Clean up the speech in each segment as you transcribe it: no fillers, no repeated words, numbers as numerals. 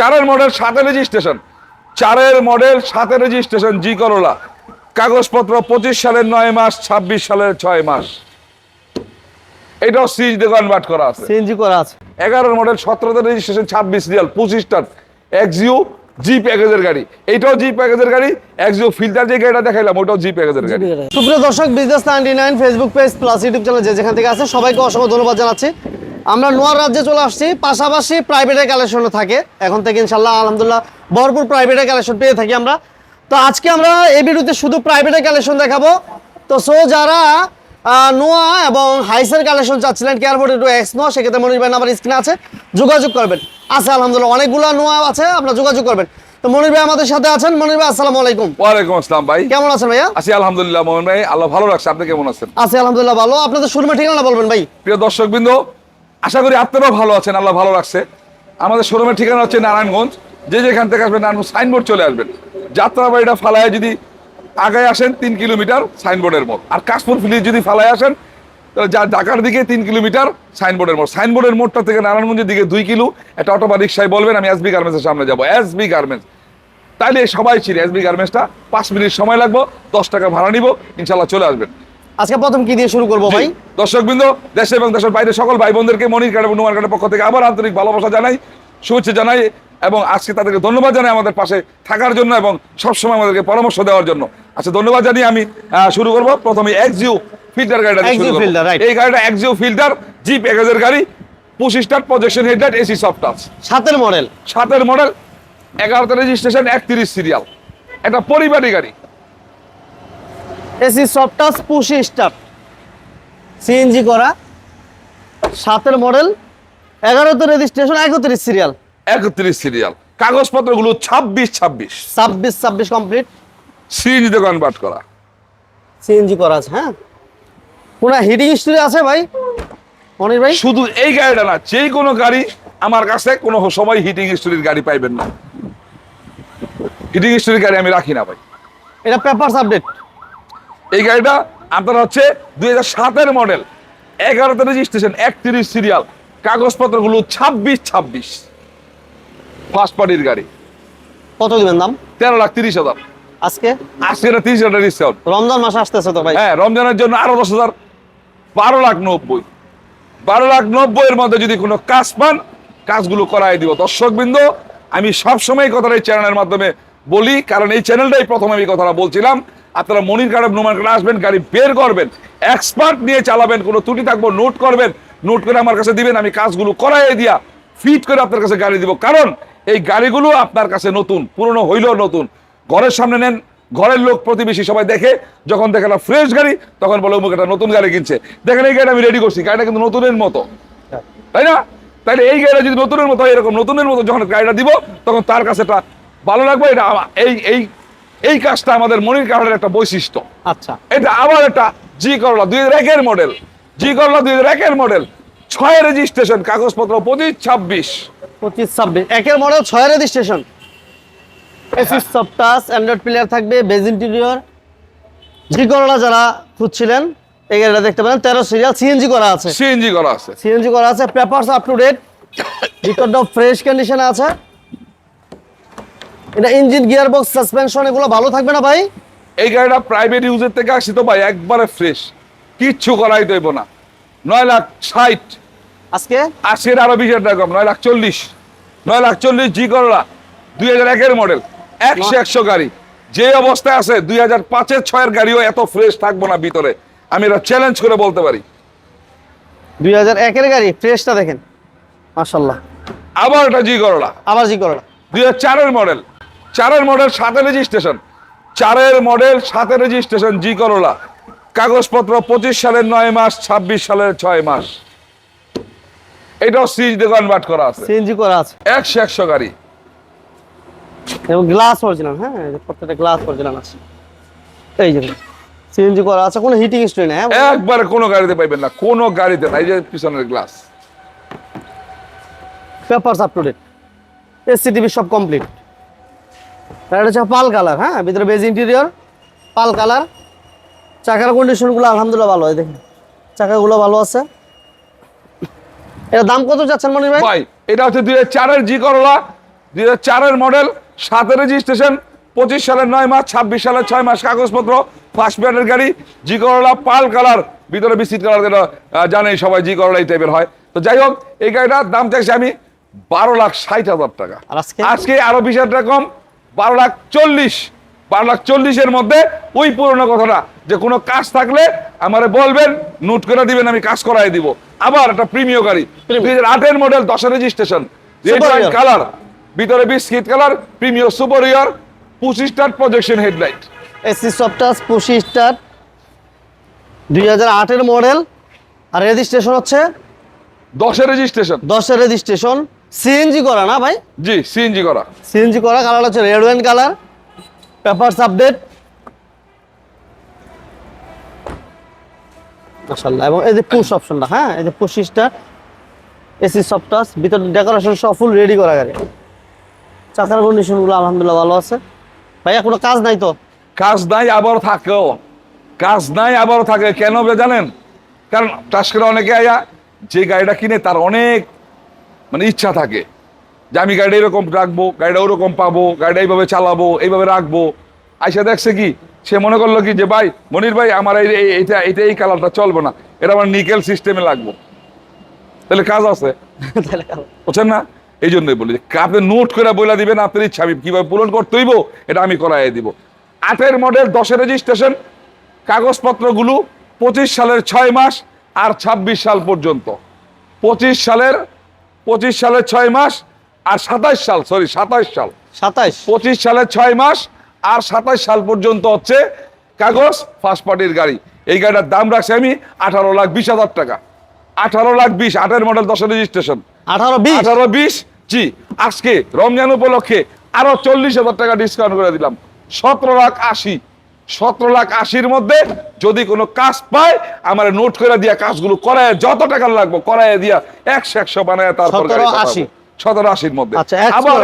4 model 7 registration, 4 model 7 registration জি করোলা, কাগজপত্র 25 সালের 9 মাস, 26 সালের 6 মাস। এটাও সিএনজি কনভার্ট করা আছে, সিএনজি করা আছে। 11 মডেল 17 রেজিস্ট্রেশন, 26 রিয়াল, 25 টান এক্সইউ জি প্যাকেজের গাড়ি। এইটাও জি প্যাকেজের গাড়ি। এক্সইউ ফিল্টার যে গাড়িটা দেখাইলাম ওটাও জি প্যাকেজের গাড়ি। সুপ্রিয় দর্শক, business 99 Facebook page plus YouTube channel যে যেখান থেকে আছে সবাইকে অসংখ্য ধন্যবাদ জানাচ্ছি। আমরা নোয়ার রাজ্যে চলে আসছি, পাশাপাশি প্রাইভেটের কালেকশনও থাকে এখন থেকে ইনশাল্লাহ আলহামদুলিল্লাহ ভরপুর প্রাইভেটের কালেকশন পেয়ে থাকি আমরা। তো আজকে আমরা এই ভিডিওতে শুধু প্রাইভেটের কালেকশন দেখাবো। তো যারা নোয়া এবং হাইসের কালেকশন চাচ্ছিলেন কেয়ারফোর্ড টু এক্স নোয়া, সেক্ষেত্রে মনির ভাই নাম্বার স্ক্রিনে আছে, যোগাযোগ করবেন। আছে আলহামদুলিল্লাহ অনেকগুলো নোয়া আছে, আপনারা যোগাযোগ করবেন। তো মনির ভাই আমাদের সাথে আছেন। মনির ভাই আসসালামু আলাইকুম। ওয়ালাইকুম আসসালাম ভাই, কেমন আছেন ভাইয়া? আছি আলহামদুলিল্লাহ মোহন ভাই, আল্লাহ ভালো রাখছে। আপনি কেমন আছেন? আছি আলহামদুলিল্লাহ ভালো। আপনাদের শোরুমের ঠিকানা বলবেন ভাই। প্রিয় দর্শকবৃন্দ, আশা করি আপনারাও ভালো আছেন, আল্লাহ ভালো রাখছে। আমাদের শোরুমের ঠিকানা হচ্ছে নারায়ণগঞ্জ। যে যেখান থেকে আসবেন নারায়ণগঞ্জ সাইনবোর্ড চলে আসবেন। যাত্রাবাড়িটা ফালায় যদি আগে আসেন 3 কিলোমিটার সাইনবোর্ডের মোড়, আর কাশপুর ফিলিজ যদি ফালায় আসেন তাহলে যা ঢাকার দিকে 3 কিলোমিটার সাইনবোর্ডের মোড়। সাইনবোর্ডের মোড়টা থেকে নারায়ণগঞ্জের দিকে 2 কিলো। একটা অটো বা রিক্সায় বলবেন আমি এসবি গার্মেন্টসের সামনে যাবো, এসবি গার্মেন্টস। তাইলে সবাই চিনে এসবি গার্মেন্টসটা। 5 মিনিট সময় লাগবে, 10 টাকা ভাড়া নিব, ইনশাল্লাহ চলে আসবেন। আজকে প্রথম কি দিয়ে শুরু করবো ভাই? দর্শকবৃন্দ, দেশে এবং দেশের বাইরে সকল ভাই বোনদেরকে মনির কার্ড এবং নোমান কার্ডের পক্ষ থেকে আবার আন্তরিক ভালোবাসা জানাই, শুভেচ্ছা জানাই এবং আজকে তাদেরকে ধন্যবাদ জানাই আমাদের পাশে থাকার জন্য এবং সবসময় আমাদেরকে পরামর্শ দেওয়ার জন্য। আচ্ছা, ধন্যবাদ জানিয়ে আমি শুরু করবো। প্রথমে এক্সইউ ফিল্টার গাড়িটা দিয়ে শুরু করব। এই গাড়িটা এক্সইউ ফিল্টার জি প্যাকেজের গাড়ি, 25 star projection headlight, AC soft touch, 7 model, 7 model, 11 registration, 31 serial. এটা পরিবারী গাড়ি, AC soft touch, 25 star, CNG করা, 7 মডেল, 11 রেজিস্ট্রেশন, 31 সিরিয়াল, 31 সিরিয়াল। কাগজপত্রগুলো 26 কমপ্লিট, সিএনজিতে কনভার্ট করা। সিএনজি করা আছে। হ্যাঁ, কোন হিটিং হিস্টরি আছে ভাই মনির ভাই? শুধু এই গাড়িটা না, যে কোনো গাড়ি আমার কাছে কোনো সময় হিটিং হিস্টরির গাড়ি পাইবেন না। হিটিং হিস্টরির গাড়ি আমি রাখি না ভাই। এটা পেপারস আপডেট। এই গাড়িটা আপনার হচ্ছে 2007 মডেল, 11 রেজিস্ট্রেশন, 31 সিরিয়াল, কাগজপত্রগুলো 26 ফার্স্ট পার্টির গাড়ি। কত দিবেন দাম? 13,30,000। আজকে 30,000 ডিসকাউন্ট। রমজান মাস আসতেছে তো ভাই। হ্যাঁ, রমজানের জন্য আরো 10,000, 12,90,000। 12,90,000 এর মধ্যে যদি কোনো কাজ পান, কাজগুলো করাই দিব। দর্শকবৃন্দ, আমি সবসময় এই কথাটা এই চ্যানেলের মাধ্যমে বলি, কারণ এই চ্যানেলটাই প্রথমে আমি কথাটা বলছিলাম। আপনারা মনির কার্ড নোমান কার্ড আসবেন, গাড়ি বের করবেন, এক্সপার্ট নিয়ে চালাবেন, কোনো ত্রুটি থাকবো নোট করবেন, নোট করে আমার কাছে দিবেন, আমি কাজগুলো করাই দিয়া ফিট করে আপনার কাছে গাড়ি দিব। কারণ এই গাড়িগুলো আপনার কাছে নতুন, পুরনো হইলেও নতুন। ঘরের সামনে নেন, ঘরের লোক প্রতিবেশী সবাই দেখে, যখন দেখে না ফ্রেশ গাড়ি তখন বলে অমুক একটা নতুন গাড়ি কিনছে। দেখেন এই গাড়িটা আমি রেডি করছি, গাড়িটা কিন্তু নতুনের মতো, তাই না? তাইলে এই গাড়িটা যদি নতুনের মতো হয়, এরকম নতুনের মতো যখন গাড়িটা দিব তখন তার কাছে এটা ভালো লাগবে। এটা এই কাজটা আমাদের মনির কার্ডের একটা বৈশিষ্ট্য। আচ্ছা, এটা আবার একটা জি করলা 2001 মডেল, জি করলা 2001 মডেল, 6 রেজিস্ট্রেশন, কাগজপত্র 25-26। 25-26 একের model, 6 registration, AC soft touch, Android player থাকবে, বেজ ইন্টেরিয়র। জি করলা যারা খুঁজছিলেন এই গাড়িটা দেখতে পারেন, 13 সিরিয়াল, সিএনজি করা আছে। সিএনজি করা আছে, সিএনজি করা আছে, papers up to date, record of fresh কন্ডিশনে আছে। এটা ইঞ্জিন, গিয়ার বক্স, সাসপেনশন এগুলো ভালো থাকবে না ভাই? এই গাড়িটা প্রাইভেট ইউজের থেকে আসি তো ভাই, একবারে ফ্রেশ, কিচ্ছু করাই দেব না। 9,60,000 আজকে আজকের আরো 20,000 টাকা কম, 9,40,000 জি করলা 2001 মডেল, 100 গাড়ি। যে অবস্থায় আছে 2005-6 গাড়িও এত ফ্রেশ থাকবো না ভিতরে, আমি এটা চ্যালেঞ্জ করে বলতে পারি। 2001 গাড়ি, ফ্রেশটা দেখেন মাশাআল্লাহ। আবার এটা জি করলা, আবার জি করলা 2004 মডেল, 7 রেজিস্ট্রেশন, 7 রেজিস্ট্রেশন জি করলা, কাগজপত্র 25 সালের 9 মাস, 26 সালের 6 মাস। এটাও সিএনজিতে কনভার্ট করা আছে, সিএনজি করা আছে, 100 গাড়ি এবং গ্লাস অরিজিনাল। হ্যাঁ, প্রত্যেকটা গ্লাস অরিজিনাল আছে। এই যে সিএনজি করা আছে, কোনো হিটিং হিস্টরি না। একবারে কোনো গাড়িতে পাইবেন না, কোনো গাড়িতে না। এই যে পিছনের glass, papers up to date, এসসিটিভি সব কমপ্লিট। এটা হচ্ছে পাল কালার। হ্যাঁ, ভিতরে বেজ ইন্টেরিয়র, পাল কালার। চাকার কন্ডিশনগুলো আলহামদুলিল্লাহ ভালো হয়, দেখেন চাকাগুলো ভালো আছে। এর দাম কত যাচ্ছেন মনির ভাই? ভাই এটা হচ্ছে 2004 জি করলা, 2004-এর মডেল, 7-এর রেজিস্ট্রেশন, 25 সালের 9 মাস, 26 সালের 6 মাস কাগজপত্র, ফার্স্ট প্যাডের গাড়ি, জি করলা পাল কালার, ভিতরে বিস্কিট কালার, যেটা জানেই সবাই জি করলা এই টাইপের হয়। তো যাই হোক, এই গাড়িটার দাম চাইছি আমি 12,60,000 টাকা। আর আজকে আজকে আরো 20,000 টাকা কম, 12,40,000 মধ্যে ওই পুরোনো কথাটা, যে কোনো কাজ থাকলে আমারে বলবেন, নোট করে দিবেন, আমি কাজ করাই দিব। আবার একটা প্রিমিয়াম গাড়ি, 2008-এর মডেল, 10-এর রেজিস্ট্রেশন, রেড ওয়াইন কালার, ভিতরে biscuit colour, premium superior, 25 star projection headlight. AC soft touch 25 star, 2008-এর মডেল, আর রেজিস্ট্রেশন হচ্ছে 10-এর রেজিস্ট্রেশন, 10-এর রেজিস্ট্রেশন। সিএনজি করা না ভাই? জি সিএনজি করা। সিএনজি করা, কালার হচ্ছে red wine colour, papers update মাশাআল্লাহ। এবং এই যে পুশ অপশনটা, হ্যাঁ এই যে 25 স্টার এসি সফটাস, ভিতর ডেকোরেশন সব ফুল রেডি করা গাড়ি। চাকার কন্ডিশনগুলো আলহামদুলিল্লাহ ভালো আছে। ভাইয়া কোনো কাজ নাই তো? কাজ নাই আবার থাকেও, কাজ নাই আবার থাকে, কেন বে জানেন? কারণ টাস করে অনেকে আয়া যে গাড়িটা কিনে তার অনেক মানে ইচ্ছা থাকে যে আমি গাড়িটা এরকম রাখবো, গাড়িটা ওরকম পাবো, গাড়িটা এইভাবে চালাবো, এইভাবে রাখবো। আইসা দেখছে কি, সে মনে করলো কি যে ভাই মনির ভাই আমার এইটা এইটা এই কালারটা চলবে না, এটা আমার নিকেল সিস্টেমে লাগবো। তাহলে কাজ আছে, বুঝছেন না? এই জন্যই বলি যে আপনি নোট করে বলে দিবেন আপনার ইচ্ছা, আমি কিভাবে পূরণ করতে হইব এটা আমি করাই দিব। 8-এর মডেল, 10-এর রেজিস্ট্রেশন, কাগজপত্রগুলো 25 সালের 6 মাস আর 26 সাল পর্যন্ত। 25 সালের 6 মাস আর 27 সাল, সরি 27 সাল, 27 25 সালের 6 মাস আর 27 সাল পর্যন্ত হচ্ছে কাগজ, ফার্স্ট পার্টির গাড়ি। এই গাড়িটার দাম রাখছি আমি 18,20,000 টাকা। 18,20,000, 8-এর মডেল, 10-এর রেজিস্ট্রেশন, 18-20 18,20,000। জি, আজকে রমজান উপলক্ষে আরো 40,000 টাকা ডিসকাউন্ট করে দিলাম, 17,80,000। 17,80,000-র মধ্যে যদি কোনো কাজ পায় আমার নোট করে দিয়া কাজগুলো করায়, যত টাকা লাগবে করায় দিয়া 100 বানায়, তারপর 17,80,000 17,80,000-র মধ্যে। আচ্ছা, আবার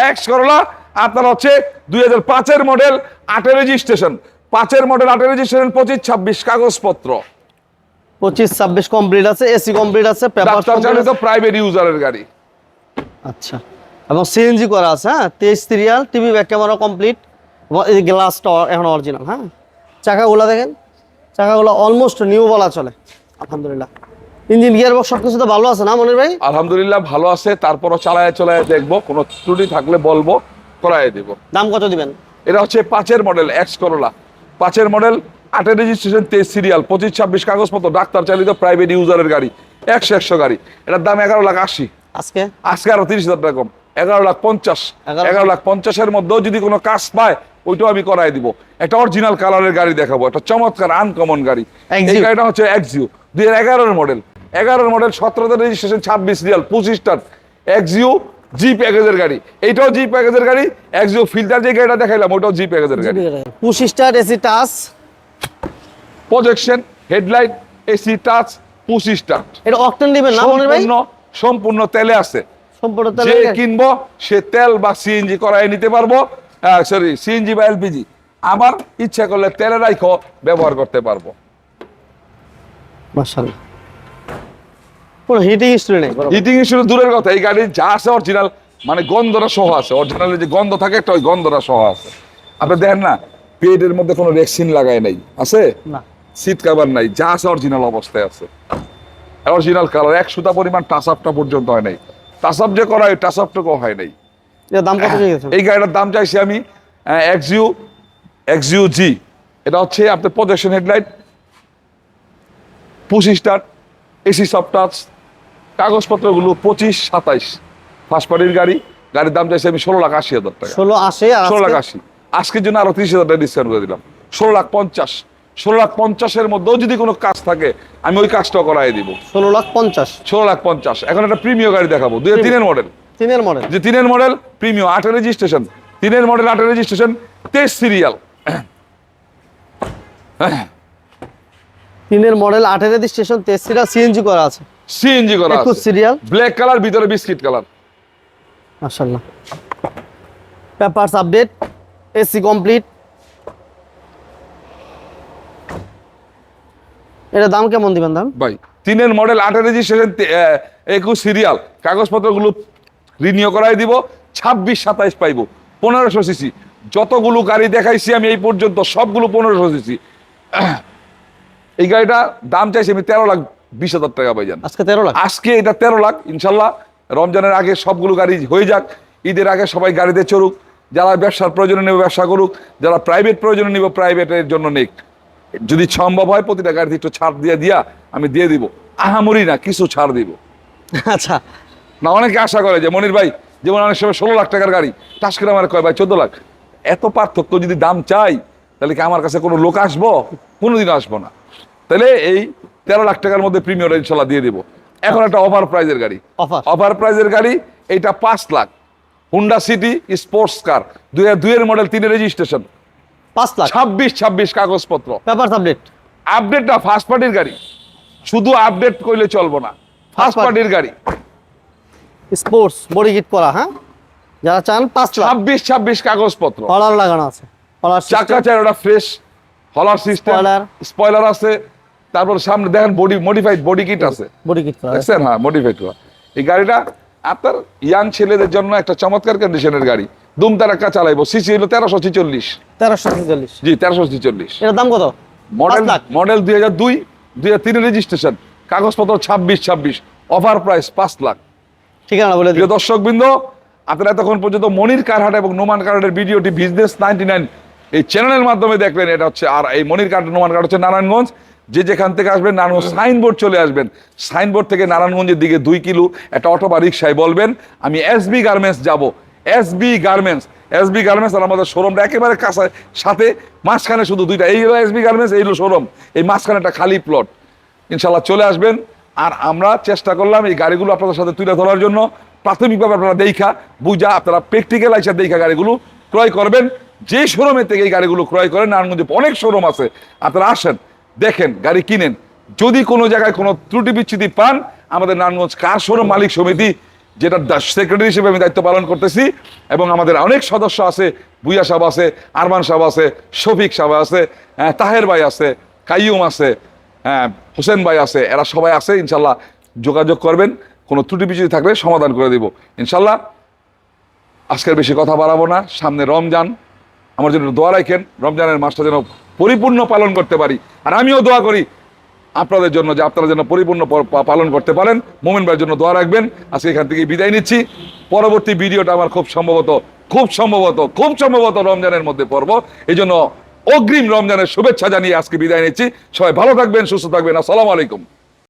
এক্স করোলা আপনার হচ্ছে 2005-এর মডেল, 8-এর রেজিস্ট্রেশন, 5-এর মডেল, 8-এর রেজিস্ট্রেশন, 25-26 কাগজপত্র, 25-26 কমপ্লিট আছে, এসি কমপ্লিট আছে, পেপার ডাক্তার চালিত প্রাইভেট ইউজারের গাড়ি। আচ্ছা, এবং সিএনজি করা আছে, হ্যাঁ 23 serial, TV back camera complete, এবং এই গ্লাসটা এখন অরিজিনাল। হ্যাঁ, চাকাগুলো দেখেন, চাকাগুলো অলমোস্ট নিউ বলা চলে আলহামদুলিল্লাহ। ইঞ্জিন গিয়ার বক্স সবকিছু তো ভালো আছে না মনির ভাই? আলহামদুলিল্লাহ ভালো আছে, তারপরও চালায় দেখবো, কোনো ত্রুটি থাকলে বলবো, করাই দেবো। দাম কত দিবেন? এটা হচ্ছে 5-এর মডেল, এক্স করোলা, 5-এর মডেল, 8-এর রেজিস্ট্রেশন, 23 সিরিয়াল, 25-26 কাগজপত্র, ডাক্তার চালিত প্রাইভেট ইউজারের গাড়ি, 100 গাড়ি। এটার দাম 11,80,000। আজকে আরো 30,000 টাকা কম, 11,50,000। 11,50,000-এর মধ্যেও যদি কোনো কাজ পায় ওইটাও আমি করাই দিব। একটা অরিজিনাল কালারের গাড়ি দেখাবো, একটা চমৎকার আনকমন গাড়ি। এই গাড়িটা হচ্ছে এক্সিউ, 2011-এর মডেল, 11-এর মডেল, 17-র registration, 26 serial, 25 star, Axio G প্যাকেজের গাড়ি। এইটাও জি প্যাকেজের গাড়ি। এক্সিউ ফিল্টার যে গাড়িটা দেখাইলাম ওইটাও জি প্যাকেজের গাড়ি। 25 star AC touch, projection headlight, AC touch, 25 star. এটা অকটেন দিবেন না মনির ভাই? সম্পূর্ণ তেলে আছে। সম্পূর্ণ যে তেলে কিনবো সে তেল বা সিএনজি করাই নিতে পারবো, সরি সিএনজি বা এলপিজি। আবার ইচ্ছা করলে তেলের রাইখো ব্যবহার করতে পারবো। মাশাআল্লাহ, কোনো হিটিং হিস্ট্রি নেই। হিটিং ইস্যু দূরের কথা, এই গাড়ির যা আছে অরিজিনাল, মানে গন্ধটা সহ আছে। অরিজিনালের যে গন্ধ থাকে একটা, ওই গন্ধটা সহ আছে। আপনি দেখেন না, পেডের মধ্যে কোনো রেক্সিন লাগায় নাই, আছে না, সিট কভার নাই, যা আছে অরিজিনাল অবস্থায় আছে। অরিজিনাল কালার, 1 সুতা পরিমাণ টাচ আপটা পর্যন্ত হয় নাই। টাচ আপ যে করা হয় টাচ আপটুকু হয় নাই। এর দাম কত চাইছেন? এই গাড়িটার দাম চাইছি আমি এক্সিউ জি। এটা হচ্ছে আপনার projection headlight, 25 star, AC soft touch, কাগজপত্রগুলো 25-27, ফার্স্ট পার্টির গাড়ি। গাড়ির দাম চাইছি আমি 16,80,000 টাকা। 16,80 আর 16,80,000। আজকের জন্য আরো 30,000 টাকা ডিসকাউন্ট করে দিলাম, 16,50,000। 16,50,000-এর মধ্যেও যদি কোনো কাজ থাকে আমি ওই কাজটা করাই দিব। 16,50,000। 16,50,000। এখন একটা প্রিমিয়াম গাড়ি দেখাবো, 2003-এর মডেল, 3-এর মডেল, যে 3-এর মডেল প্রিমিয়াম, 8-এর রেজিস্ট্রেশন, 3-এর মডেল, 8-এর রেজিস্ট্রেশন, 23 সিরিয়াল। 3-এর মডেল, 8-এর রেজিস্ট্রেশন, 23 সিরিয়াল, সিএনজি করা আছে, সিএনজি করা 21 আছে, সিরিয়াল, ব্ল্যাক কালার, ভিতরে বিস্কিট কালার। মাশাআল্লাহ। Papers update, AC complete. এটা দাম কেমন দিবেন দাম ভাই 3-এর মডেল, 8-এর রেজিস্ট্রেশন, 21 সিরিয়াল, কাগজপত্রগুলো রিনিউ করাই দিব, 26-27 পাইবো, 1500 সিসি। যতগুলো গাড়ি দেখাইছি আমি এই পর্যন্ত সবগুলো 1500 সিসি। এই গাড়িটা দাম চাইছি আমি 13,20,000 টাকা ভাইজান। আজকে 13 লাখ, আজকে এটা 13 লাখ। ইনশাল্লাহ রমজানের আগে সবগুলো গাড়ি হয়ে যাক, ঈদের আগে সবাই গাড়িতে চড়ুক, যারা ব্যবসার প্রয়োজনে নেবে ব্যবসা করুক, যারা প্রাইভেট প্রয়োজনে নিবে প্রাইভেটের জন্য নেক। যদি সম্ভব হয় প্রতিটা গাড়িতে একটু ছাড় দিয়া আমি দিয়ে দিব, আহামরি না, কিছু ছাড় দিব। আচ্ছা না অনেকে আশা করে যে মনির ভাই যেমন অনেক সময় 16 লাখ টাকার গাড়ি টাস্কের আমার কয় ভাই 14 লাখ। এত পার্থক্য যদি দাম চাই তাহলে কি আমার কাছে কোনো লোক আসবো? কোনোদিনও আসবো না। তাহলে এই 13 লাখ টাকার মধ্যে প্রিমিয়ার ইনশাল্লাহ দিয়ে দিব। এখন একটা অফার প্রাইজের গাড়ি, অফার প্রাইজের গাড়ি এইটা 5 lakh, Honda city sports car, 2002 এর মডেল, 3 রেজিস্ট্রেশন, 5 লাখ, 26 কাগজপত্র, পেপারস আপডেট। আপডেটটা ফার্স্ট পার্টির গাড়ি, শুধু আপডেট করলে চলবো না, ফার্স্ট পার্টির গাড়ি, স্পোর্টস বডি কিট করা, হ্যাঁ যারা চান 5 লাখ, 26 কাগজপত্র, কলার লাগানো আছে, কলার চাকা চারোটা ফ্রেশ, হলার সিস্টেম, স্পয়লার আছে, তারপর সামনে দেখেন বডি মডিফাইড বডি কিট আছে, বডি কিট করা দেখছেন? হ্যাঁ মডিফাইড করা। এই গাড়িটা আপনার ইয়াং ছেলেদের জন্য একটা চমৎকার কন্ডিশনের গাড়ি, দুম তারাক্কা চালাইবো। সিসি হলো 1346। 1346, জি 1346। এর দাম কত? মডেল 5 লাখ। মডেল 2002, 2003 রেজিস্ট্রেশন, কাগজপত্র 26, অফার প্রাইস 5 লাখ। ঠিকানা বলে দিন। প্রিয় দর্শকবৃন্দ, আপনারা এতক্ষণ পর্যন্ত মনির কারহাট এবং নোমান কারহাটের ভিডিওটি বিজনেস 99 এই চ্যানেলের মাধ্যমে দেখলেন। এটা হচ্ছে, আর এই মনির কারহাট নোমান কারহাট হচ্ছে নারায়ণগঞ্জ। যে যেখান থেকে আসবেন নারায়ণগঞ্জ সাইনবোর্ড চলে আসবেন, সাইনবোর্ড থেকে নারায়ণগঞ্জের দিকে 2 কিলো একটা অটো বা রিক্সায় বলবেন আমি এসবি গার্মেন্টস যাব। এসবি গার্মেন্টস আর আমাদের শোরুমটা একেবারে কাছে, সাথে মাঝখানে শুধু দুইটা, এই হলো এসবি গার্মেন্টস, এই হলো শোরুম, এই মাঝখানে একটা খালি প্লট। ইনশাল্লাহ চলে আসবেন। আর আমরা চেষ্টা করলাম এই গাড়িগুলো আপনাদের সাথে তুলে ধরার জন্য। প্রাথমিকভাবে আপনারা দেখা বুঝা, আপনারা প্র্যাকটিক্যাল আইসা দেখা গাড়িগুলো ক্রয় করবেন। যে শোরুমের থেকে এই গাড়িগুলো ক্রয় করেন, নারায়ণগঞ্জে অনেক শোরুম আছে, আপনারা আসেন, দেখেন, গাড়ি কিনেন। যদি কোনো জায়গায় কোনো ত্রুটি বিচ্ছুতি পান, আমাদের নারায়ণগঞ্জ কার শোরুম মালিক সমিতি, যেটা সেক্রেটারি হিসেবে আমি দায়িত্ব পালন করতেছি, এবং আমাদের অনেক সদস্য আছে, বুইয়া সাহেব আছে, আরমান সাহেব আছে, শফিক সাহেব আছে, তাহের ভাই আছে, কাইয়ুম আছে, হোসেন ভাই আছে, এরা সবাই আছে। ইনশাল্লাহ যোগাযোগ করবেন, কোনো ত্রুটি বিচ্ছুতি থাকলে সমাধান করে দিব ইনশাল্লাহ। আজকের বেশি কথা বাড়াবো না, সামনে রমজান, আমার জন্য দোয়া রাখেন, রমজানের মাসটা যেন পরিপূর্ণ পালন করতে পারি। আর আমিও দোয়া করি আপনাদের জন্য যে আপনারা যেন পরিপূর্ণ পালন করতে পারেন। মোমেন ভাইয়ের জন্য দোয়া রাখবেন। আজকে এখান থেকে বিদায় নিচ্ছি। পরবর্তী ভিডিওটা আমার খুব সম্ভবত রমজানের মধ্যে পড়ব। এই জন্য অগ্রিম রমজানের শুভেচ্ছা জানিয়ে আজকে বিদায় নিচ্ছি। সবাই ভালো থাকবেন, সুস্থ থাকবেন। আসসালামু আলাইকুম।